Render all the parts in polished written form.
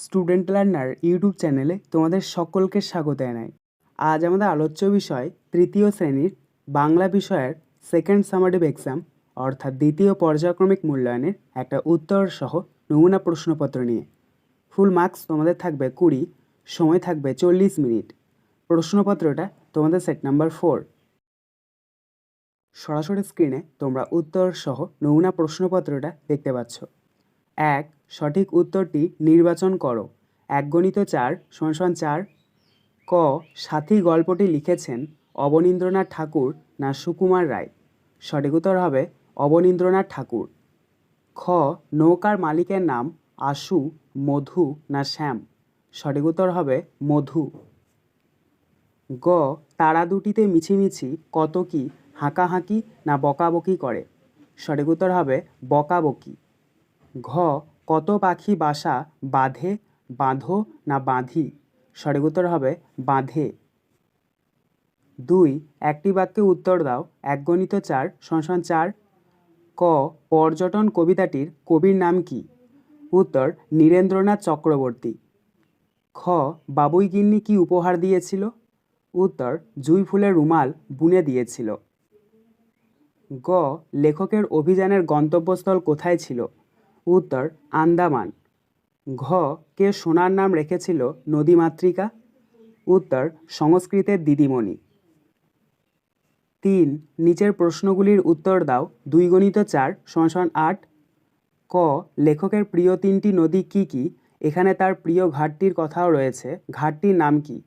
Student learner YouTube চ্যানেলে তোমাদের সকলকে স্বাগত জানাই। আজ আমাদের আলোচ্য বিষয় তৃতীয় শ্রেণীর বাংলা বিষয়ের সেকেন্ড সামারেটিভ এক্সাম অর্থাৎ দ্বিতীয় পর্যায়ক্রমিক মূল্যায়নের একটা উত্তর সহ নমুনা প্রশ্নপত্র নিয়ে। ফুল মার্কস তোমাদের থাকবে 20, সময় থাকবে 40 মিনিট। প্রশ্নপত্রটা তোমাদের সেট নাম্বার 4। সরাসরি স্ক্রিনে তোমরা উত্তর সহ নমুনা প্রশ্নপত্রটা দেখতে পাচ্ছ। 1. সঠিক উত্তরটি নির্বাচন করো। 1 × 4 = 4। ক. সাথী গল্পটি লিখেছেন অবনীন্দ্রনাথ ঠাকুর না সুকুমার রায়? সঠিক উত্তর হবে অবনীন্দ্রনাথ ঠাকুর। খ. নৌকার মালিকের নাম আশু, মধু না শ্যাম? সঠিক উত্তর হবে মধু। গ. তারা দুটিতে মিছিমিছি কত কি হাঁকাহাঁকি না বকাবকি করে? সঠিক উত্তর হবে বকাবকি। ঘ. কত পাখি বাসা বাঁধে, বাঁধো না বাঁধি? সঠিক উত্তর হবে বাঁধে। 2. একটি বাক্যে উত্তর দাও। 1 × 4 = 4। ক. পর্যটন কবিতাটির কবির নাম কি? উত্তর নীরেন্দ্রনাথ চক্রবর্তী। খ. বাবুই গিন্নি কি উপহার দিয়েছিল? উত্তর জুঁই ফুলের রুমাল বুনে দিয়েছিল। গ. লেখকের অভিযানের গন্তব্যস্থল কোথায় ছিল? উত্তর আন্দামান। ঘ. কে সোনার নাম রেখেছিল নদীমাতৃকা? উত্তর সংস্কৃতের দিদিমণি। 3. নিচের প্রশ্নগুলির উত্তর দাও। 2 × 4 = 8। ক. লেখকের প্রিয় 3টি নদী কি কি? এখানে তার প্রিয় ঘাটটির কথাও রয়েছে। ঘাটটির নাম কি?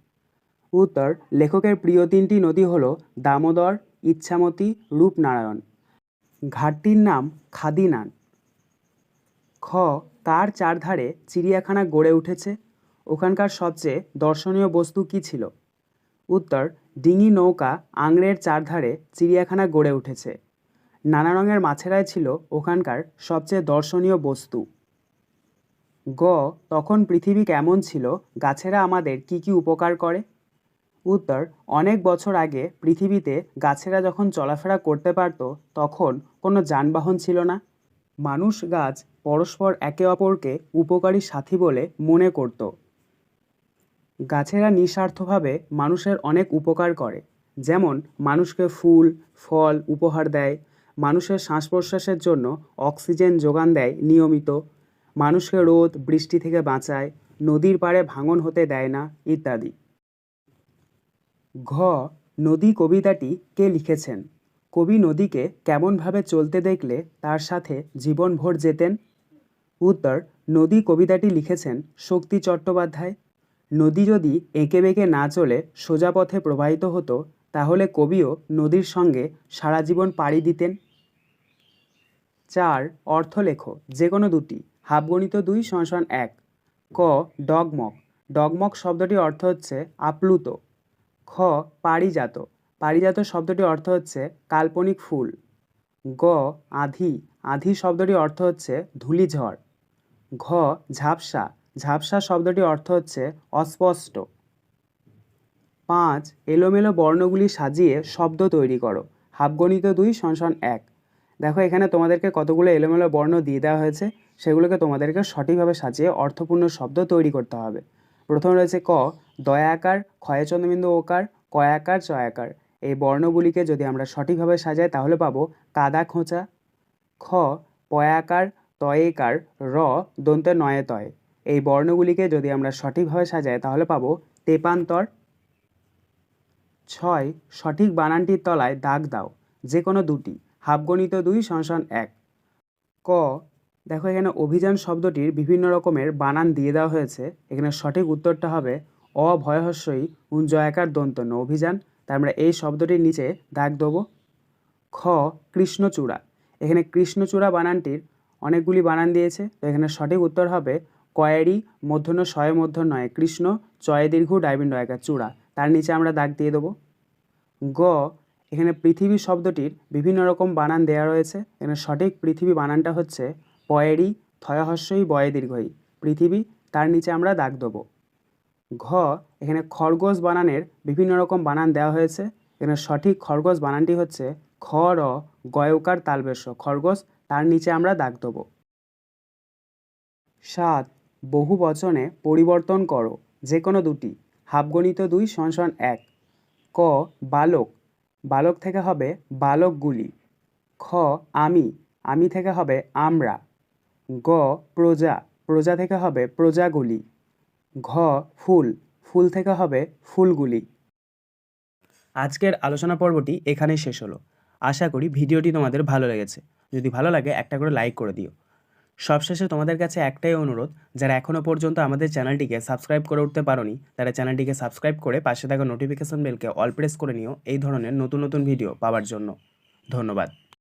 উত্তর লেখকের প্রিয় 3টি নদী হল দামোদর, ইচ্ছামতি, রূপনারায়ণ। ঘাটটির নাম খাদিনান। খ. কার চারধারে চিড়িয়াখানা গড়ে উঠেছে? ওখানকার সবচেয়ে দর্শনীয় বস্তু কী ছিল? উত্তর ডিঙি নৌকা আংড়ের চারধারে চিড়িয়াখানা গড়ে উঠেছে। নানা রঙের মাছেরাই ছিল ওখানকার সবচেয়ে দর্শনীয় বস্তু। গ. তখন পৃথিবী কেমন ছিল? গাছেরা আমাদের কি কি উপকার করে? উত্তর অনেক বছর আগে পৃথিবীতে গাছেরা যখন চলাফেরা করতে পারত তখন কোনো যানবাহন ছিল না। মানুষ গাছ পরস্পর একে অপরকে উপকারী সাথী বলে মনে করত। গাছেরা নিঃস্বার্থভাবে মানুষের অনেক উপকার করে, যেমন মানুষকে ফুল, ফল উপহার দেয়, মানুষের শ্বাস প্রশ্বাসের জন্য অক্সিজেন যোগান দেয় নিয়মিত, মানুষকে রোদ বৃষ্টি থেকে বাঁচায়, নদীর পাড়ে ভাঙন হতে দেয় না ইত্যাদি। ঘ. নদী কবিতাটি কে লিখেছেন? কবি নদীকে কেমনভাবে চলতে দেখলে তার সাথে জীবনভর যেতেন? উত্তর নদী কবিতাটি লিখেছেন শক্তি চট্টোপাধ্যায়। নদী যদি এঁকে বেঁকে না চলে সোজা পথে প্রবাহিত হতো তাহলে কবিও নদীর সঙ্গে সারা জীবন পাড়ি দিতেন। 4. অর্থ লেখো যে কোনো দুটি। 1/2 × 2 = 1। ক. ডগমগ। ডগমগ শব্দটির অর্থ হচ্ছে আপ্লুত। খ. পারিজাত। পারিজাত শব্দটির অর্থ হচ্ছে কাল্পনিক ফুল। গ. আধি। আধি শব্দটির অর্থ হচ্ছে ধূলিঝড়। ঘ. ঝাপসা। ঝাপসা শব্দটির অর্থ হচ্ছে অস্পষ্ট। 5. এলোমেলো বর্ণগুলি সাজিয়ে শব্দ তৈরি করো। 1/2 × 2 = 1। দেখো এখানে তোমাদেরকে কতগুলো এলোমেলো বর্ণ দিয়ে দেওয়া হয়েছে, সেগুলোকে তোমাদেরকে সঠিকভাবে সাজিয়ে অর্থপূর্ণ শব্দ তৈরি করতে হবে। প্রথমে রয়েছে ক, দয়াকার, ক্ষয়ে চন্দ্রবিন্দু ওকার, কয়াকার, চয়াকার। এই বর্ণগুলিকে যদি আমরা সঠিকভাবে সাজাই তাহলে পাবো কাদা খোঁচা। খ, পয়াকার, তয়েকার, র, দন্তে নয়ে তয়। এই বর্ণগুলিকে যদি আমরা সঠিকভাবে সাজাই তাহলে পাবো তেপান্তর। 6. সঠিক বানানটির তলায় দাগ দাও যে কোনো দুটি। 1/2 × 2 = 1। ক, দেখো এখানে অভিযান শব্দটির বিভিন্ন রকমের বানান দিয়ে দেওয়া হয়েছে। এখানে সঠিক উত্তরটা হবে অভয়হস্যই জয়াকার দন্ত ন অভিযান। তাই আমরা এই শব্দটির নিচে দাগ দেবো। খ, কৃষ্ণচূড়া। এখানে কৃষ্ণচূড়া বানানটির অনেকগুলি বানান দিয়েছে, তো এখানে সঠিক উত্তর হবে কয়েরি মূর্ধন্য শয়ে মূর্ধন্য নয় কৃষ্ণ, চয়ে দীর্ঘ ডাইবিন ডয়াকার চূড়া। তার নিচে আমরা দাগ দিয়ে দেবো। গ, এখানে পৃথিবী শব্দটির বিভিন্ন রকম বানান দেওয়া রয়েছে। এখানে সঠিক পৃথিবী বানানটা হচ্ছে পয়েরি থয়হস্যই বয়ে দীর্ঘই পৃথিবী। তার নিচে আমরা দাগ দেবো। ঘ, এখানে খরগোশ বানানের বিভিন্ন রকম বানান দেওয়া হয়েছে। এখানে সঠিক খরগোশ বানানটি হচ্ছে খ, র, গয়কার তালবেশ খরগোশ। তার নিচে আমরা দাগ দেবো। 7. বহু বচনে পরিবর্তন করো যে কোনো দুটি। হাফ গণিত 2 = 1। ক বালক, বালক থেকে হবে বালকগুলি। খ আমি থেকে হবে আমরা। গ প্রজা, প্রজা থেকে হবে প্রজাগুলি। ঘ ফুল, ফুল থেকে হবে ফুলগুলি। আজকের আলোচনা পর্বটি এখানেই শেষ হলো। আশা করি ভিডিওটি তোমাদের ভালো লেগেছে। যদি ভালো লাগে একটা করে লাইক করে দিও। সবশেষে তোমাদের কাছে একটাই অনুরোধ, যারা এখনও পর্যন্ত আমাদের চ্যানেলটিকে সাবস্ক্রাইব করে উঠতে পারোনি তারা চ্যানেলটিকে সাবস্ক্রাইব করে পাশে থাকা নোটিফিকেশন বেলকে অল প্রেস করে নিও এই ধরনের নতুন নতুন ভিডিও পাওয়ার জন্য। ধন্যবাদ।